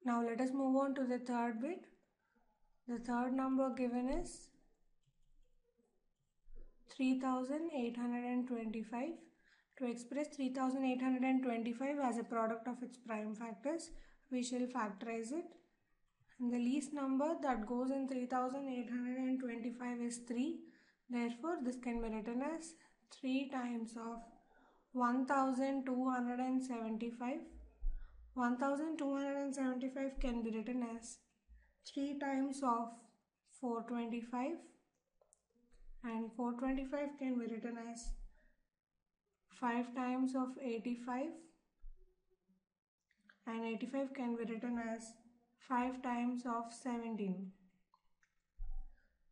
Now let us move on to the third bit. The third number given is 3825. To express 3825 as a product of its prime factors, we shall factorize it. And the least number that goes in 3825 is 3. Therefore, this can be written as 3 times of 1275. 1275 can be written as 3 times of 425, and 425 can be written as 5 times of 85, and 85 can be written as 5 times of 17.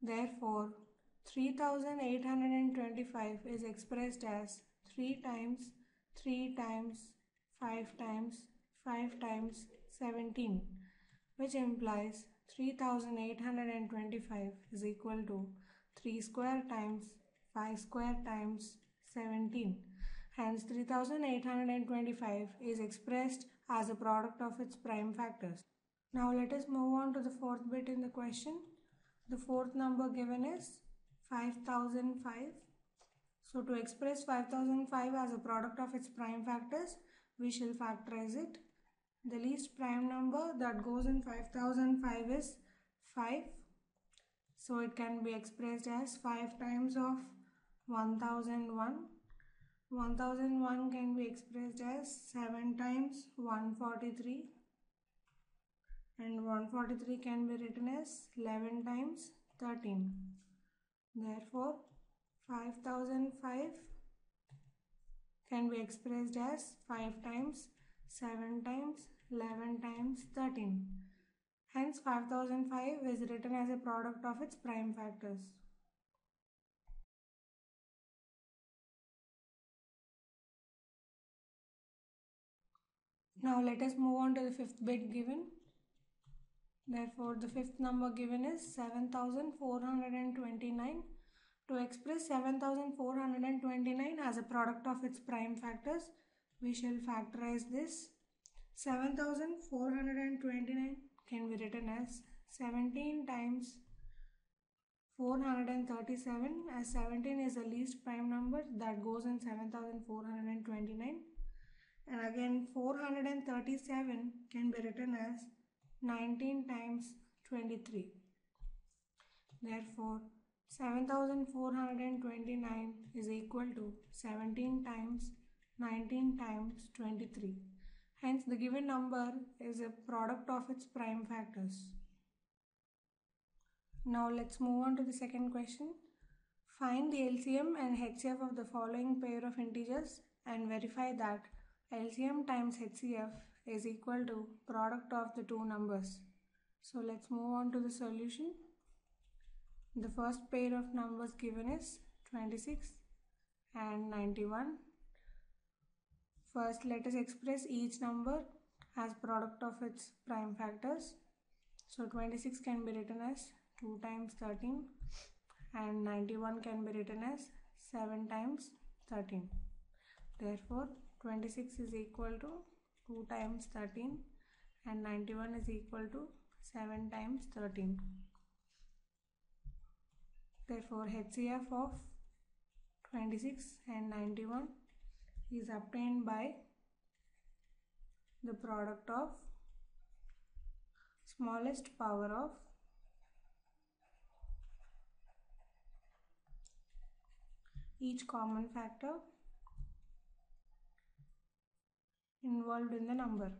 Therefore, 3825 is expressed as 3 times 3 times 5 times 5 times 17, which implies 3825 is equal to 3 square times 5 square times 17. Hence, 3825 is expressed as a product of its prime factors. Now let us move on to the fourth bit in the question. The fourth number given is 5005. So to express 5005 as a product of its prime factors, we shall factorize it. The least prime number that goes in 5005 is 5. So it can be expressed as 5 times of 1001. 1001 can be expressed as 7 times 143, and 143 can be written as 11 times 13. Therefore, 5005 can be expressed as 5 times 7 times 11 times 13. Hence, 5005 is written as a product of its prime factors. Now let us move on to the fifth bit given. Therefore, the fifth number given is 7429. To express 7429 as a product of its prime factors, we shall factorize this. 7429 can be written as 17 times 437, as 17 is the least prime number that goes in 7429. And again, 437 can be written as 19 times 23. Therefore, 7429 is equal to 17 times 19 times 23. Hence, the given number is a product of its prime factors. Now, let's move on to the second question. Find the LCM and HCF of the following pair of integers and verify that LCM times HCF is equal to product of the two numbers. So let's move on to the solution. The first pair of numbers given is 26 and 91. First, let us express each number as product of its prime factors. So 26 can be written as 2 times 13, and 91 can be written as 7 times 13. Therefore, 26 is equal to 2 times 13 and 91 is equal to 7 times 13. Therefore, HCF of 26 and 91 is obtained by the product of smallest power of each common factor involved in the number.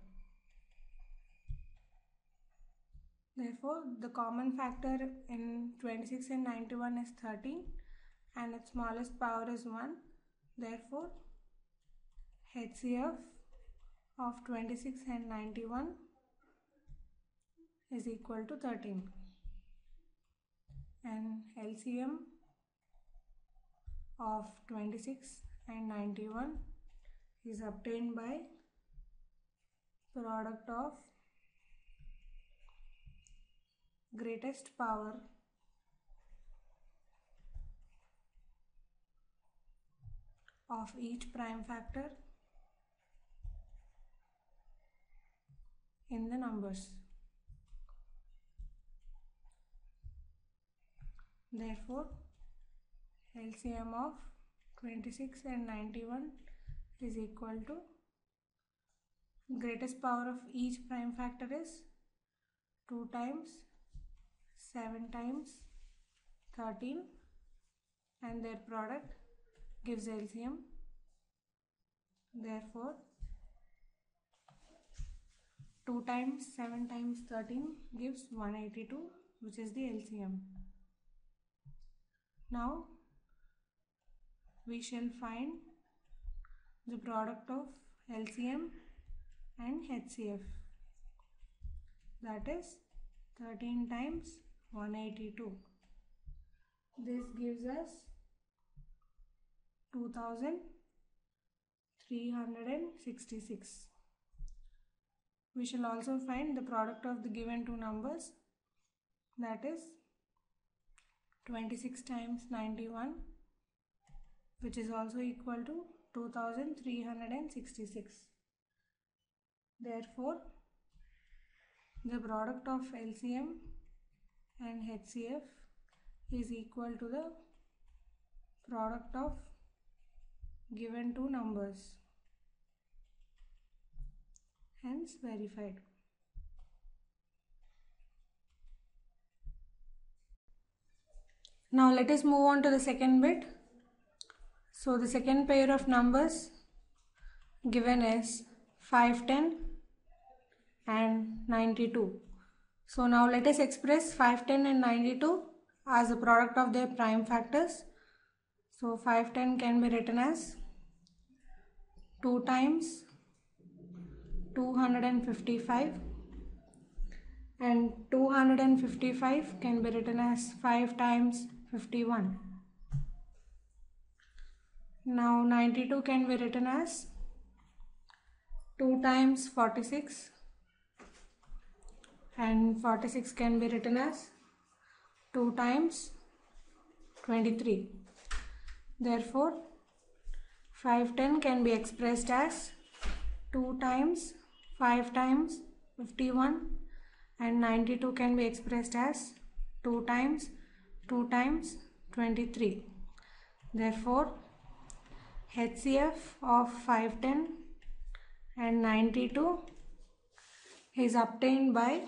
Therefore, the common factor in 26 and 91 is 13 and its smallest power is 1. Therefore, HCF of 26 and 91 is equal to 13, and LCM of 26 and 91 is obtained by product of greatest power of each prime factor in the numbers. Therefore, LCM of 26 and 91 is equal to greatest power of each prime factor is 2 times 7 times 13 and their product gives LCM. Therefore, 2 times 7 times 13 gives 182, which is the LCM. Now, we shall find the product of LCM and HCF, that is 13 times 182. This gives us 2366. We shall also find the product of the given two numbers, that is 26 times 91, which is also equal to 2366. Therefore, the product of LCM and HCF is equal to the product of given two numbers, hence verified. Now let us move on to the second bit. So the second pair of numbers given is 510 and 92. So now let us express 510 and 92 as the product of their prime factors. So 510 can be written as 2 times 255 and 255 can be written as 5 times 51. Now 92 can be written as 2 times 46 and 46 can be written as 2 times 23. Therefore, 510 can be expressed as 2 times 5 times 51 and 92 can be expressed as 2 times 23. Therefore, HCF of 510 and 92 is obtained by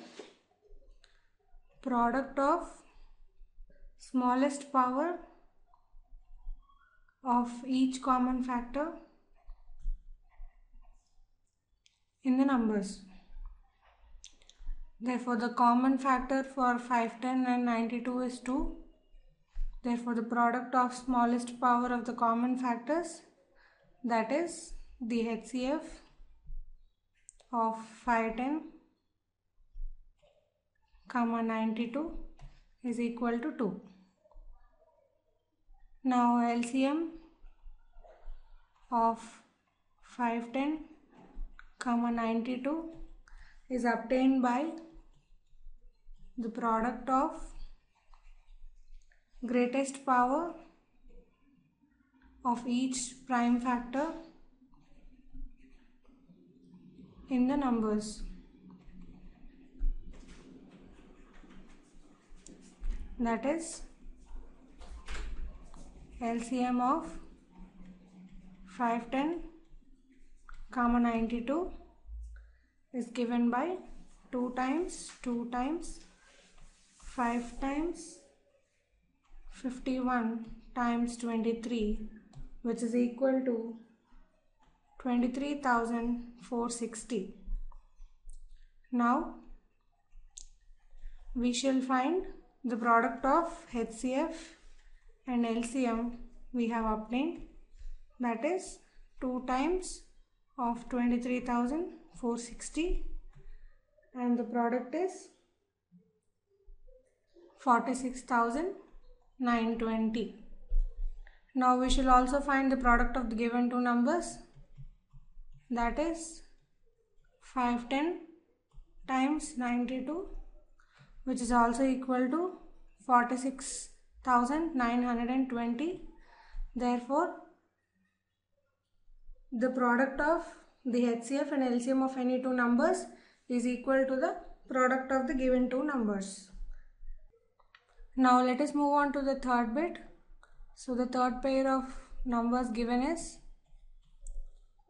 product of smallest power of each common factor in the numbers. Therefore, the common factor for 510 and 92 is 2. Therefore, the product of smallest power of the common factors, that is the HCF of 510, 92 is equal to 2. Now LCM of 510, 92 is obtained by the product of greatest power of each prime factor in the numbers. That is LCM of 510, 92 is given by 2 times 5 times 51 times 23, which is equal to 23,460. Now we shall find the product of HCF and LCM we have obtained, that is 2 times of 23,460 and the product is 46,920. Now we shall also find the product of the given two numbers, that is 510 times 92, which is also equal to 46,920. Therefore, the product of the HCF and LCM of any two numbers is equal to the product of the given two numbers. Now let us move on to the third bit. So the third pair of numbers given is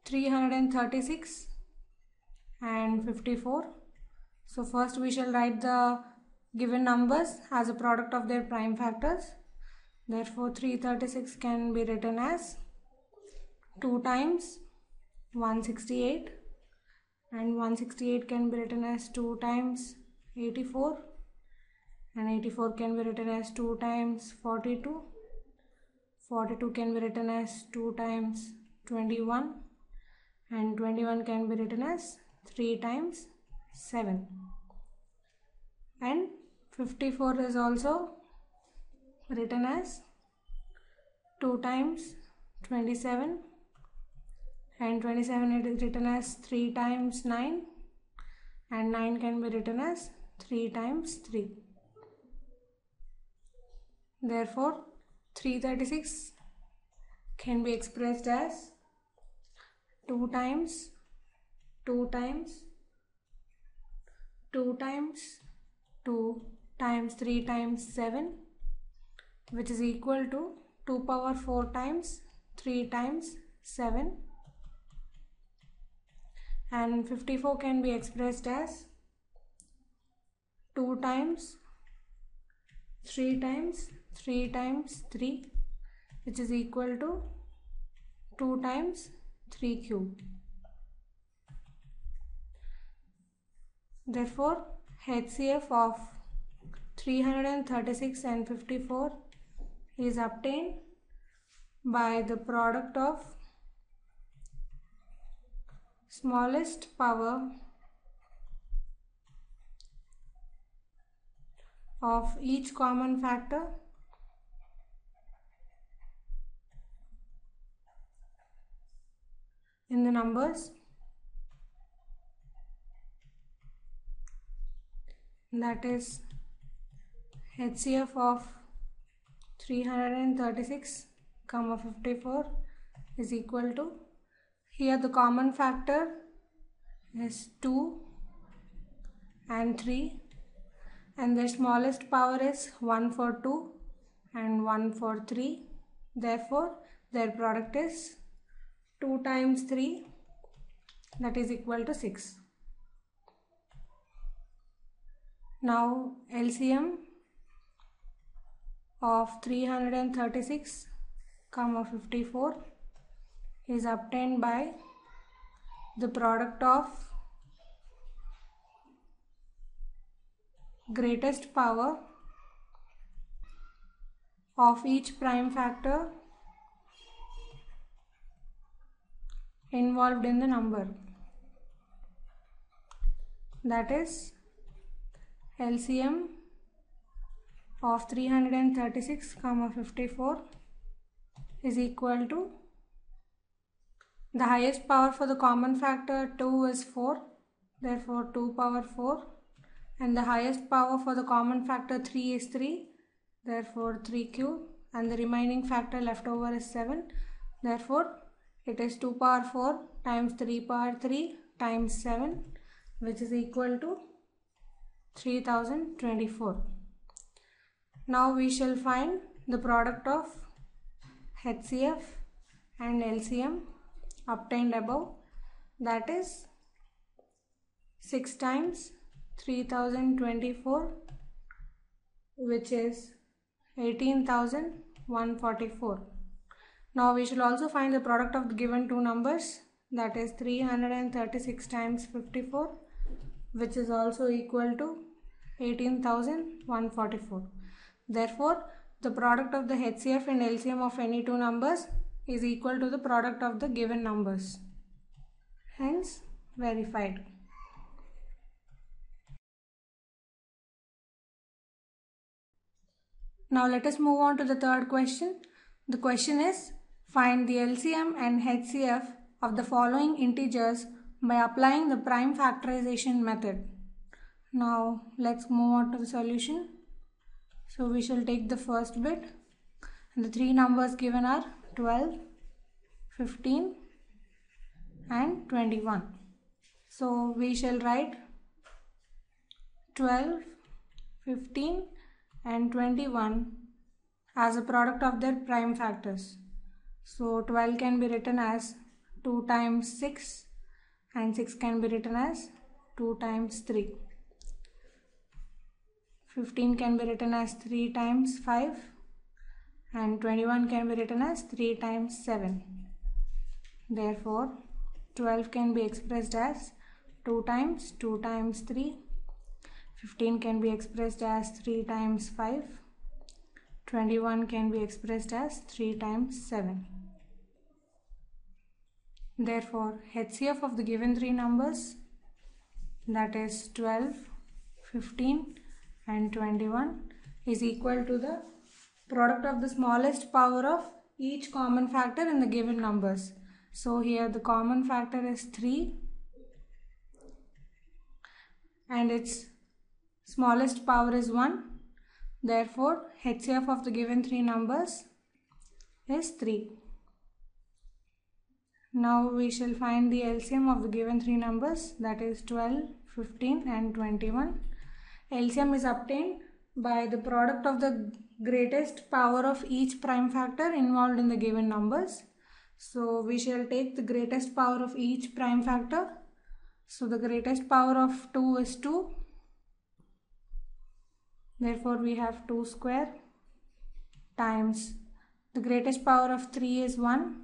336 and 54. So first we shall write the given numbers as a product of their prime factors. Therefore 336 can be written as 2 times 168, and 168 can be written as 2 times 84, and 84 can be written as 2 times 42, 42 can be written as 2 times 21, and 21 can be written as 3 times 7, and 54 is also written as 2 times 27, and 27 it is written as 3 times 9, and 9 can be written as 3 times 3. Therefore 336 can be expressed as 2 times 2 times 2 times 2 times 3 times 7, which is equal to 2 power 4 times 3 times 7, and 54 can be expressed as 2 times 3 times 3 times 3, which is equal to 2 times 3 cube. Therefore HCF of 336 and 54 is obtained by the product of smallest power of each common factor in the numbers, that is HCF of 336, 54 is equal to, here the common factor is 2 and 3, and the smallest power is 1 for 2 and 1 for 3. Therefore their product is 2 times 3, that is equal to 6. Now LCM of 336, 54 is obtained by the product of greatest power of each prime factor involved in the number, that is LCM of 336, 54 is equal to, the highest power for the common factor 2 is 4, therefore 2 power 4, and the highest power for the common factor 3 is 3, therefore 3 cube, and the remaining factor left over is 7, therefore it is 2 power 4 times 3 power 3 times 7, which is equal to 3024. Now we shall find the product of HCF and LCM obtained above, that is 6 times 3024, which is 18,144. Now we shall also find the product of the given two numbers, that is 336 times 54, which is also equal to 18,144. Therefore the product of the HCF and LCM of any two numbers is equal to the product of the given numbers, hence verified. Now let us move on to the third question. The question is, find the LCM and HCF of the following integers by applying the prime factorization method. Now let's move on to the solution. So we shall take the first bit, and the three numbers given are 12, 15 and 21. So we shall write 12, 15 and 21 as a product of their prime factors. So 12 can be written as 2 times 6 and 6 can be written as 2 times 3. 15 can be written as 3 times 5 and 21 can be written as 3 times 7. Therefore, 12 can be expressed as 2 times 3. 15 can be expressed as 3 times 5. 21 can be expressed as 3 times 7. Therefore, HCF of the given three numbers, that is 12, 15 and 21, is equal to the product of the smallest power of each common factor in the given numbers. So here the common factor is 3 and its smallest power is 1. Therefore, HCF of the given three numbers is 3. Now we shall find the LCM of the given three numbers, that is 12, 15 and 21. LCM is obtained by the product of the greatest power of each prime factor involved in the given numbers. So we shall take the greatest power of each prime factor. So the greatest power of 2 is 2. Therefore we have 2 square times the greatest power of 3 is 1.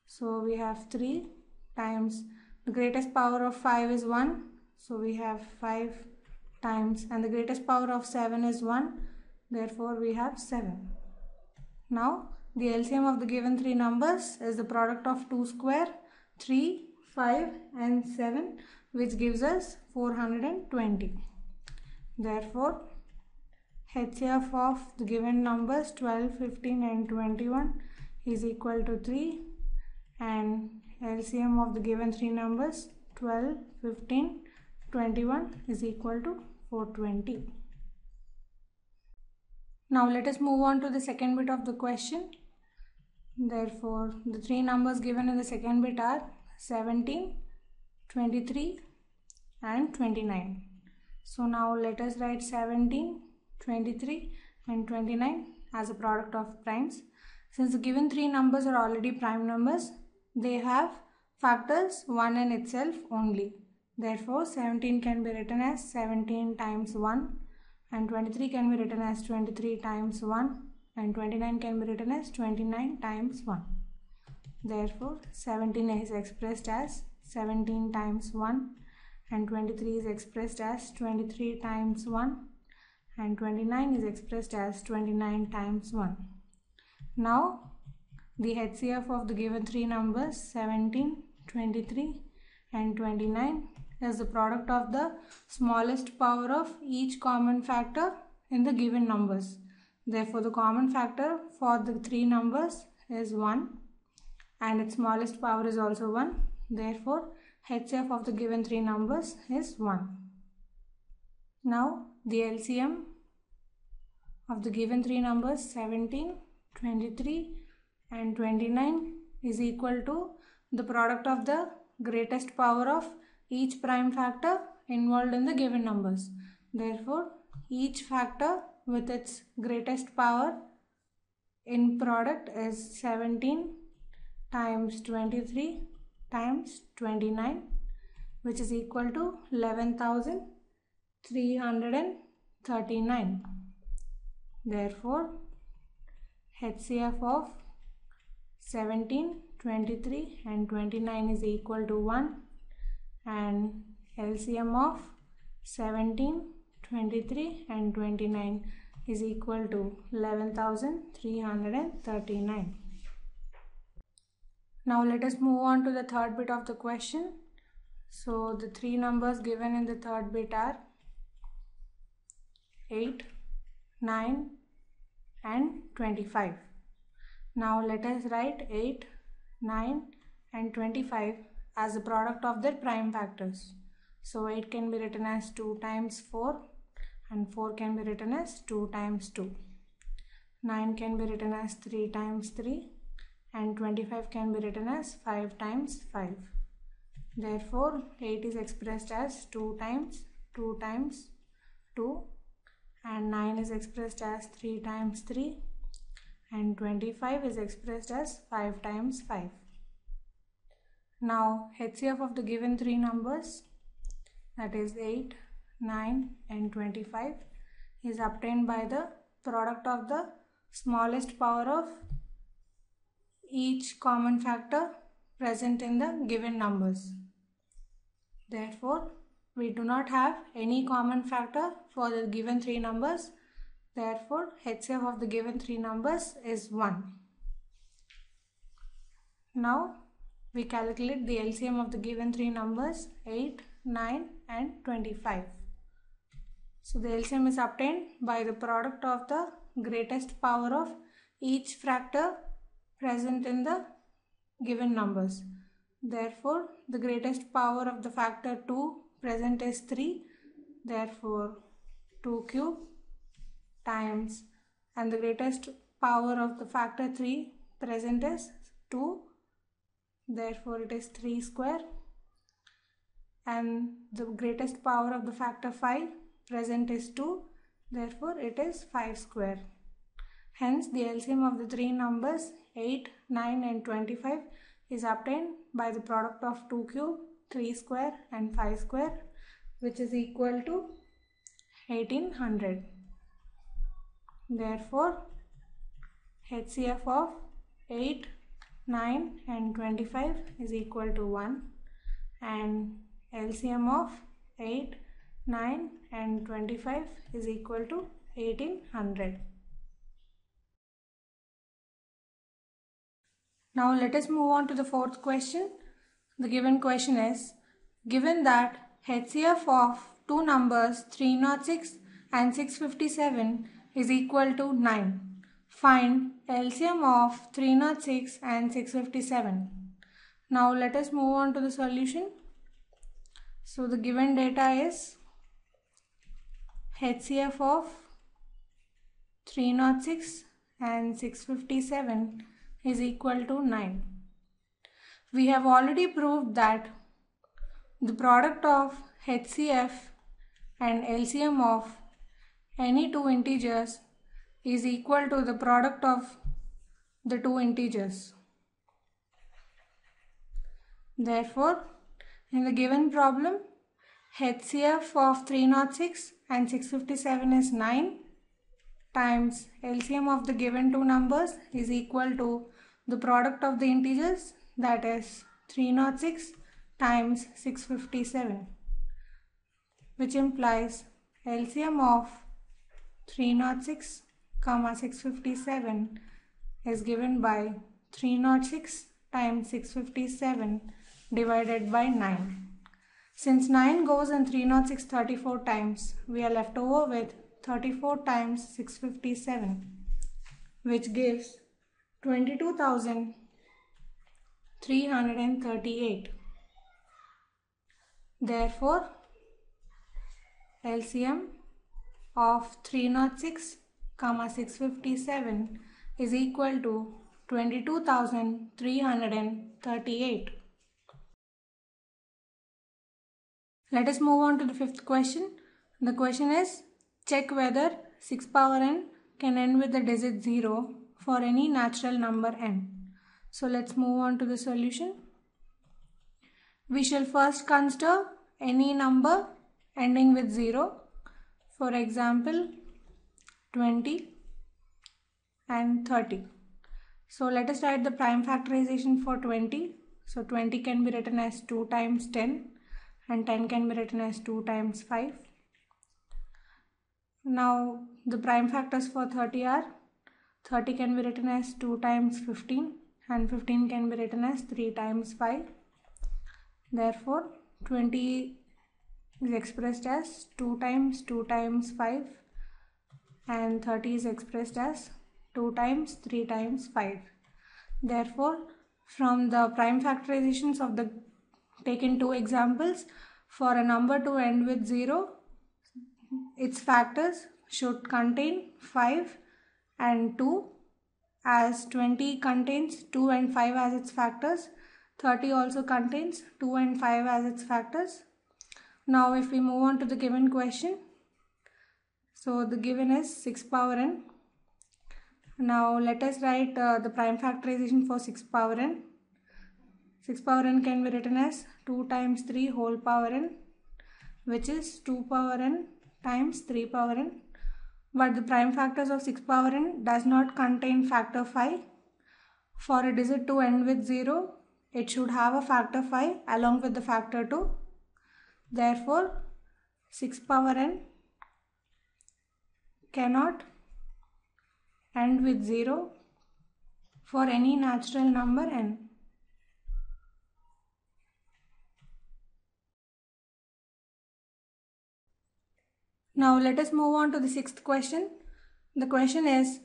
So we have 3 times the greatest power of 5 is 1. So we have 5 times, and the greatest power of 7 is 1. Therefore we have 7. Now the LCM of the given three numbers is the product of 2 square, 3, 5 and 7, which gives us 420. Therefore HCF of the given numbers 12, 15 and 21 is equal to 3, and LCM of the given three numbers 12, 15, 21 is equal to 420. Now let us move on to the second bit of the question. Therefore, the three numbers given in the second bit are 17, 23 and 29. So now let us write 17, 23 and 29 as a product of primes. Since the given three numbers are already prime numbers, they have factors 1 in itself only. Therefore, 17 can be written as 17 times 1 and 23 can be written as 23 times 1 and 29 can be written as 29 times 1. Therefore, 17 is expressed as 17 times 1 and 23 is expressed as 23 times 1 and 29 is expressed as 29 times 1. Now, the HCF of the given three numbers 17, 23 and 29 is the product of the smallest power of each common factor in the given numbers. Therefore, the common factor for the three numbers is 1 and its smallest power is also 1. Therefore, HCF of the given three numbers is 1. Now, the LCM of the given three numbers 17, 23 and 29 is equal to the product of the greatest power of each prime factor involved in the given numbers. Therefore, each factor with its greatest power in product is 17 times 23 times 29, which is equal to 11,339. Therefore, HCF of 17, 23 and 29 is equal to 1 and LCM of 17, 23 and 29 is equal to 11,339. Now let us move on to the third bit of the question. So the three numbers given in the third bit are 8, 9 and 25. Now let us write 8, 9 and 25 as the product of their prime factors. So 8 can be written as 2 times 4 and 4 can be written as 2 times 2. 9 can be written as 3 times 3 and 25 can be written as 5 times 5. Therefore, 8 is expressed as 2 times 2 times 2 and 9 is expressed as 3 times 3, and 25 is expressed as 5 times 5. Now HCF of the given three numbers, that is 8, 9 and 25, is obtained by the product of the smallest power of each common factor present in the given numbers. Therefore, we do not have any common factor for the given three numbers. Therefore, HCF of the given three numbers is 1. Now, we calculate the LCM of the given three numbers 8, 9 and 25. So, the LCM is obtained by the product of the greatest power of each factor present in the given numbers. Therefore, the greatest power of the factor 2 present is 3. Therefore, 2 cube times, and the greatest power of the factor 3 present is 2. Therefore, it is 3 square. And the greatest power of the factor 5 present is 2. Therefore, it is 5 square. Hence, the LCM of the three numbers 8, 9 and 25 is obtained by the product of 2 cube, 3 square and 5 square, which is equal to 1800. Therefore, HCF of 8, 9 and 25 is equal to 1, and LCM of 8, 9 and 25 is equal to 1800. Now let us move on to the fourth question. The given question is, given that HCF of two numbers 306 and 657 is equal to 9. Find LCM of 306 and 657. Now let us move on to the solution. So the given data is HCF of 306 and 657 is equal to 9. We have already proved that the product of HCF and LCM of any two integers is equal to the product of the two integers. Therefore, in the given problem, HCF of 306 and 657 is 9 times LCM of the given two numbers is equal to the product of the integers, that is 306 times 657, which implies LCM of 306, 657 is given by 306 times 657 divided by 9. Since 9 goes in 306 34 times, we are left over with 34 times 657, which gives 22,338. Therefore, LCM of 306, 657 is equal to 22,338. Let us move on to the fifth question. The question is, check whether 6 power n can end with the digit 0 for any natural number n. So let's move on to the solution. We shall first consider any number ending with 0. For example, 20 and 30. So let us write the prime factorization for 20. So 20 can be written as 2 times 10 and 10 can be written as 2 times 5. Now the prime factors for 30 are 30 can be written as 2 times 15 and 15 can be written as 3 times 5. Therefore 20 is expressed as 2 times 5 and 30 is expressed as 2 times 3 times 5. Therefore, from the prime factorizations of the taken two examples, for a number to end with 0, its factors should contain 5 and 2, as 20 contains 2 and 5 as its factors. 30 also contains 2 and 5 as its factors. Now if we move on to the given question, So the given is 6 power n. Now let us write the prime factorization for 6 power n. 6 power n can be written as 2 times 3 whole power n, which is 2 power n times 3 power n. But the prime factors of 6 power n does not contain factor 5. For a digit to end with 0, it should have a factor 5 along with the factor 2. Therefore, 6 power n cannot end with 0 for any natural number n. Now let us move on to the sixth question. The question is,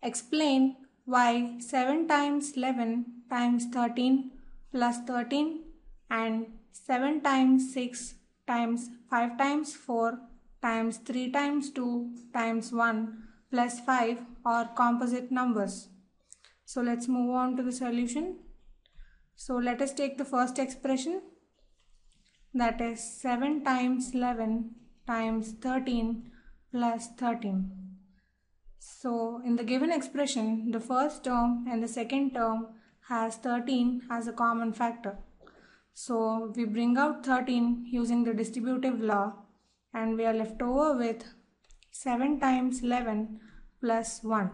explain why 7 times 11 times 13 plus 13 and 7 times 6 times 5 times 4 times 3 times 2 times 1 plus 5 are composite numbers. So let's move on to the solution. So let us take the first expression, that is 7 times 11 times 13 plus 13. So in the given expression, the first term and the second term has 13 as a common factor. So we bring out 13 using the distributive law and we are left over with 7 times 11 plus 1.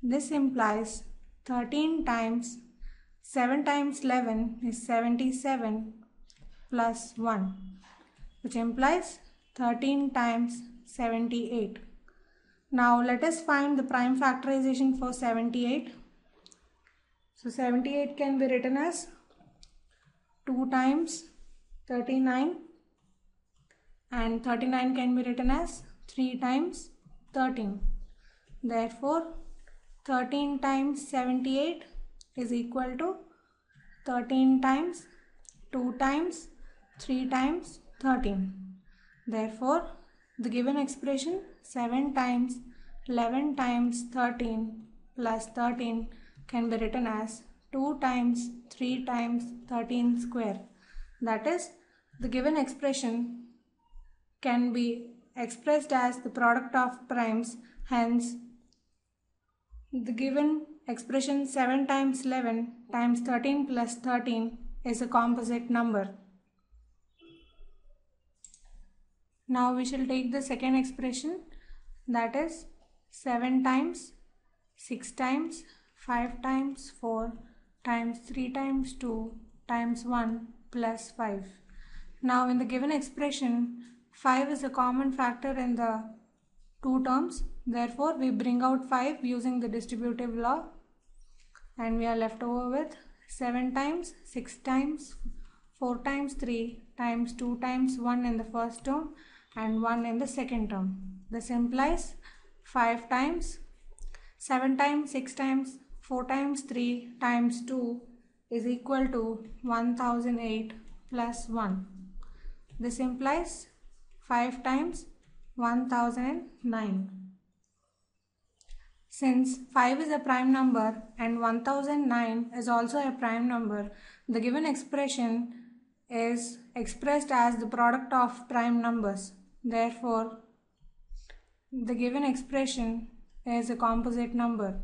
This implies 13 times 7 times 11 is 77 plus 1, which implies 13 times 78. Now let us find the prime factorization for 78. So 78 can be written as 2 times 39 and 39 can be written as 3 times 13. Therefore, 13 times 78 is equal to 13 times 2 times 3 times 13. Therefore, the given expression 7 times 11 times 13 plus 13 can be written as 2 times 3 times 13 square. That is, the given expression can be expressed as the product of primes. Hence, the given expression 7 times 11 times 13 plus 13 is a composite number. Now we shall take the second expression, that is 7 times 6 times 5 times 4 times 3 times 2 times 1 plus 5. Now in the given expression, 5 is a common factor in the two terms. Therefore, we bring out 5 using the distributive law and we are left over with 7 times 6 times 4 times 3 times 2 times 1 in the first term and 1 in the second term. This implies 5 times 7 times 6 times 4 times 3 times 2 is equal to 1008 plus 1. This implies 5 times 1009. Since 5 is a prime number and 1009 is also a prime number, the given expression is expressed as the product of prime numbers. Therefore, the given expression is a composite number.